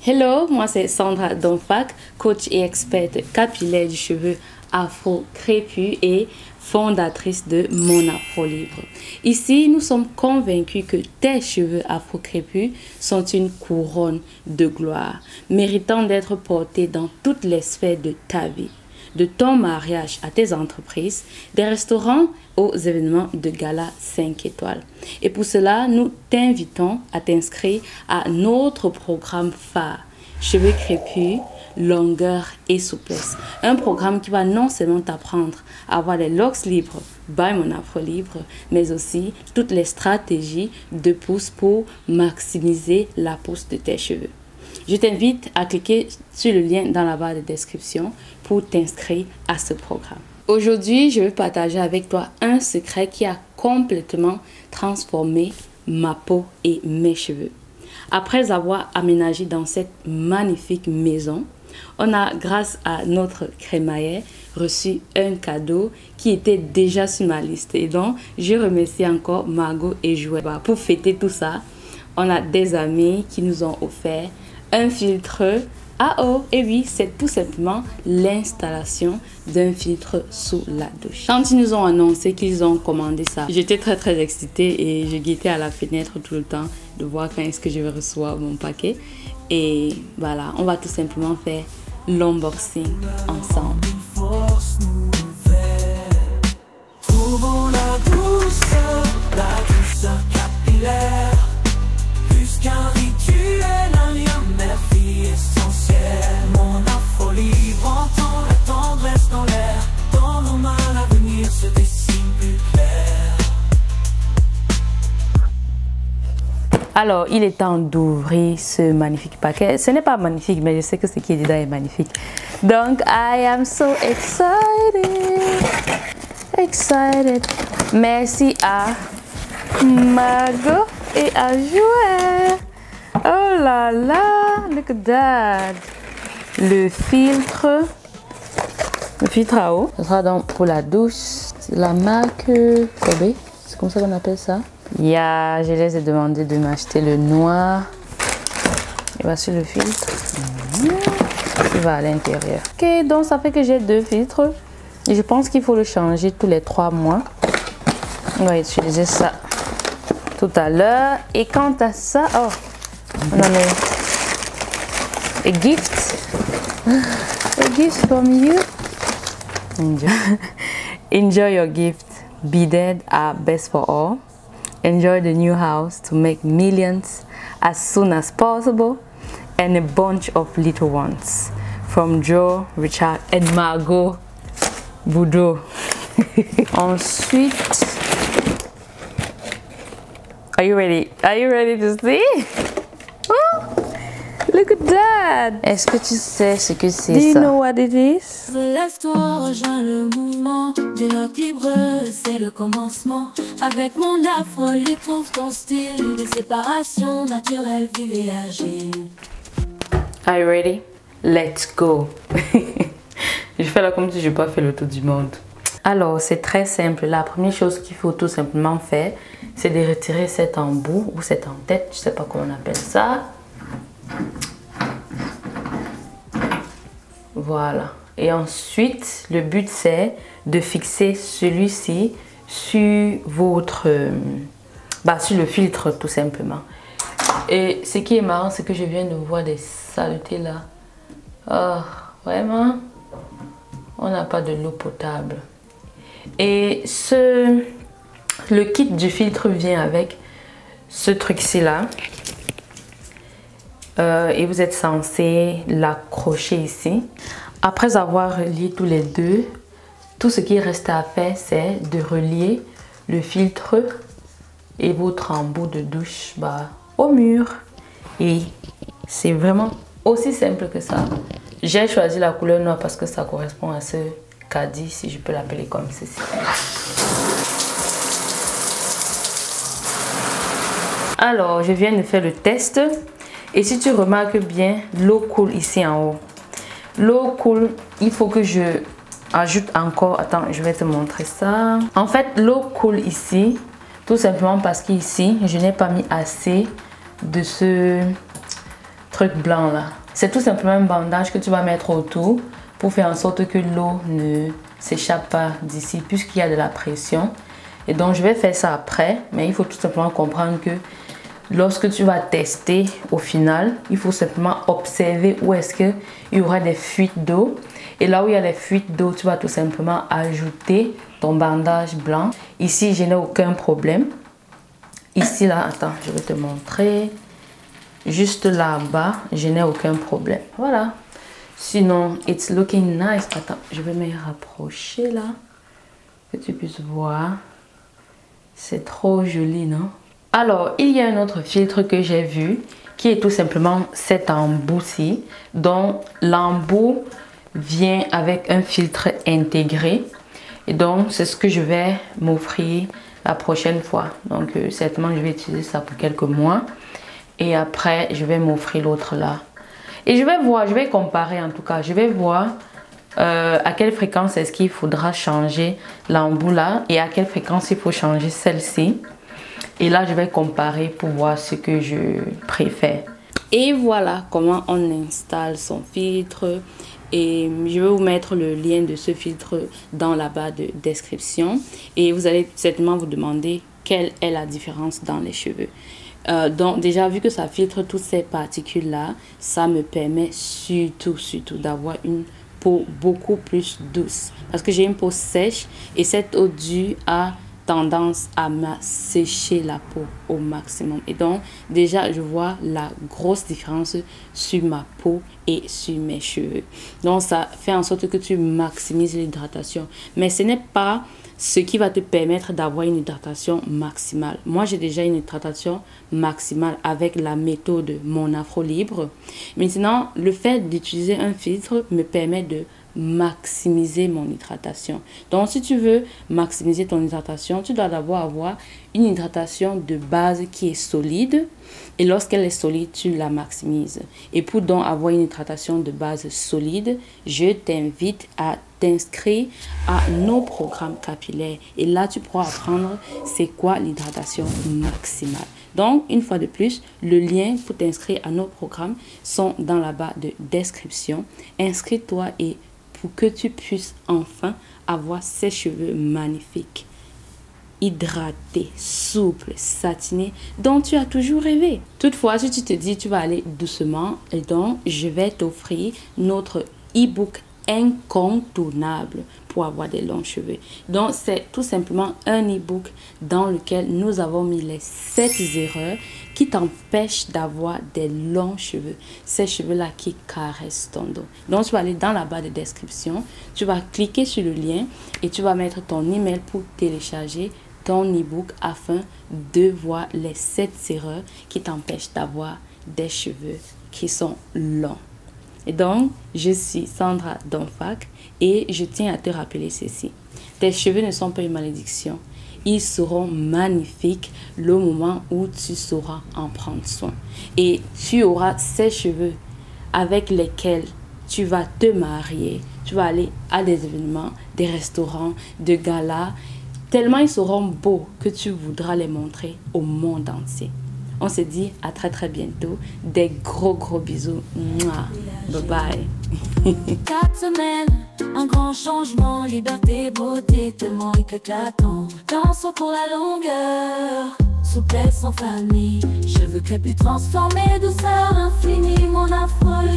Hello, moi c'est Sandra Donfac, coach et experte capillaire du cheveu afro crépus et fondatrice de Mon Afro Libre. Ici, nous sommes convaincus que tes cheveux afro crépus sont une couronne de gloire, méritant d'être portés dans toutes les sphères de ta vie. De ton mariage à tes entreprises, des restaurants aux événements de gala 5 étoiles. Et pour cela, nous t'invitons à t'inscrire à notre programme phare, Cheveux crépus, longueur et souplesse. Un programme qui va non seulement t'apprendre à avoir des locks libres, by Mon Afro Libre, mais aussi toutes les stratégies de pousse pour maximiser la pousse de tes cheveux. Je t'invite à cliquer sur le lien dans la barre de description pour t'inscrire à ce programme. Aujourd'hui, je vais partager avec toi un secret qui a complètement transformé ma peau et mes cheveux. Après avoir aménagé dans cette magnifique maison, on a, grâce à notre crémaillère, reçu un cadeau qui était déjà sur ma liste. Et donc, je remercie encore Margot et Jouet. Pour fêter tout ça, on a des amis qui nous ont offert un filtre AO. Et oui, c'est tout simplement l'installation d'un filtre sous la douche. Quand ils nous ont annoncé qu'ils ont commandé ça, j'étais très excitée et je guettais à la fenêtre tout le temps de voir quand est-ce que je vais recevoir mon paquet. Et voilà, on va tout simplement faire l'unboxing ensemble. Trouvons la douceur capillaire. Plus qu'un rituel, un lien mère-fille essentiel. Mon afro libre entend la tendresse dans l'air. Dans nos mains l'avenir se dessine plus clair. Alors, il est temps d'ouvrir ce magnifique paquet. Ce n'est pas magnifique, mais je sais que ce qui est dedans est magnifique. Donc, I am so excited. Merci à Margot et à Jouet. Oh là là, look at that. Le filtre à eau. Ce sera donc pour la douche. C'est la marque Kobe. C'est comme ça qu'on appelle ça. Je les ai demandé de m'acheter le noir. Et voici le filtre qui va à l'intérieur. Ok, donc ça fait que j'ai 2 filtres. Et je pense qu'il faut le changer tous les 3 mois. On va utiliser ça tout à l'heure. Et quant à ça, oh, on en a a gift. A gift from you. Enjoy your gift. Beaded are best for all. Enjoy the new house to make millions as soon as possible, and a bunch of little ones. From Joe, Richard and Margot Boudreau. Ensuite, are you ready? Are you ready to see? Oh, look at that! Est-ce que tu sais ce que c'est ça? Do you know what it is? Lève-toi, rejoins le mouvement. Du rock libre, c'est le commencement. Avec mon afro libre, trouve ton style. Des séparations naturelles, vive et agir. Are you ready? Let's go! Je fais là comme si je n'ai pas fait le tour du monde. Alors, c'est très simple. La première chose qu'il faut tout simplement faire, c'est de retirer cet embout ou cette en-tête, je ne sais pas comment on appelle ça. Voilà. Et ensuite, le but c'est de fixer celui-ci sur votre... sur le filtre tout simplement. Et ce qui est marrant, c'est que je viens de voir des saletés là. Oh, vraiment, on n'a pas de l'eau potable. Et le kit du filtre vient avec ce truc-ci là. Et vous êtes censé l'accrocher ici. Après avoir relié tous les deux, tout ce qui reste à faire, c'est de relier le filtre et votre embout de douche au mur. Et c'est vraiment aussi simple que ça. J'ai choisi la couleur noire parce que ça correspond à ce caddie, si je peux l'appeler comme ceci. Alors, je viens de faire le test. Et si tu remarques bien, l'eau coule ici en haut. L'eau coule, il faut que je ajoute encore. Attends, je vais te montrer ça. En fait, l'eau coule ici, tout simplement parce qu'ici, je n'ai pas mis assez de ce truc blanc là. C'est tout simplement un bandage que tu vas mettre autour pour faire en sorte que l'eau ne s'échappe pas d'ici puisqu'il y a de la pression. Et donc je vais faire ça après, mais il faut tout simplement comprendre que lorsque tu vas tester au final, il faut simplement observer où est-ce qu'il y aura des fuites d'eau. Et là où il y a les fuites d'eau, tu vas tout simplement ajouter ton bandage blanc. Ici, je n'ai aucun problème. Ici, là, attends, je vais te montrer. Juste là-bas, je n'ai aucun problème. Voilà. Sinon, it's looking nice. Attends, je vais me rapprocher là. Que tu puisses voir. C'est trop joli, non? Alors, il y a un autre filtre que j'ai vu qui est tout simplement cet embout-ci, dont l'embout vient avec un filtre intégré. Et donc, c'est ce que je vais m'offrir la prochaine fois. Donc, certainement, je vais utiliser ça pour quelques mois. Et après, je vais m'offrir l'autre là. Et je vais voir, je vais comparer en tout cas. Je vais voir à quelle fréquence est-ce qu'il faudra changer l'embout là. Et à quelle fréquence il faut changer celle-ci. Et là, je vais comparer pour voir ce que je préfère. Et voilà comment on installe son filtre. Et je vais vous mettre le lien de ce filtre dans la barre de description. Et vous allez certainement vous demander quelle est la différence dans les cheveux. Donc déjà, vu que ça filtre toutes ces particules-là, ça me permet surtout d'avoir une peau beaucoup plus douce. Parce que j'ai une peau sèche et cette eau due a tendance à m'assécher la peau au maximum. Et donc, déjà, je vois la grosse différence sur ma peau et sur mes cheveux. Donc, ça fait en sorte que tu maximises l'hydratation. Mais ce n'est pas ce qui va te permettre d'avoir une hydratation maximale. Moi, j'ai déjà une hydratation maximale avec la méthode Mon Afro Libre. Maintenant, le fait d'utiliser un filtre me permet de maximiser mon hydratation. Donc, si tu veux maximiser ton hydratation, tu dois d'abord avoir une hydratation de base qui est solide. Et lorsqu'elle est solide, tu la maximises. Et pour donc avoir une hydratation de base solide, je t'invite à t'inscrire à nos programmes capillaires. Et là, tu pourras apprendre c'est quoi l'hydratation maximale. Donc, une fois de plus, le lien pour t'inscrire à nos programmes sont dans la barre de description. Inscris-toi et pour que tu puisses enfin avoir ces cheveux magnifiques, hydratés, souples, satinés, dont tu as toujours rêvé. Toutefois, si tu te dis tu vas aller doucement, et donc je vais t'offrir notre e-book incontournable pour avoir des longs cheveux. Donc c'est tout simplement un e-book dans lequel nous avons mis les 7 erreurs qui t'empêchent d'avoir des longs cheveux, ces cheveux là qui caressent ton dos. Donc tu vas aller dans la barre de description, tu vas cliquer sur le lien et tu vas mettre ton email pour télécharger ton e-book afin de voir les 7 erreurs qui t'empêchent d'avoir des cheveux qui sont longs. Et donc, je suis Sandra Donfac et je tiens à te rappeler ceci. Tes cheveux ne sont pas une malédiction. Ils seront magnifiques le moment où tu sauras en prendre soin. Et tu auras ces cheveux avec lesquels tu vas te marier. Tu vas aller à des événements, des restaurants, des galas. Tellement ils seront beaux que tu voudras les montrer au monde entier. On se dit à très bientôt. Des gros bisous. Mouah. Bye bye. 4 semaines, un grand changement, liberté, beauté, tellement éclatant. Dansons pour la longueur, souplesse en famille. Cheveux crépus transformés, douceur infinie, mon afro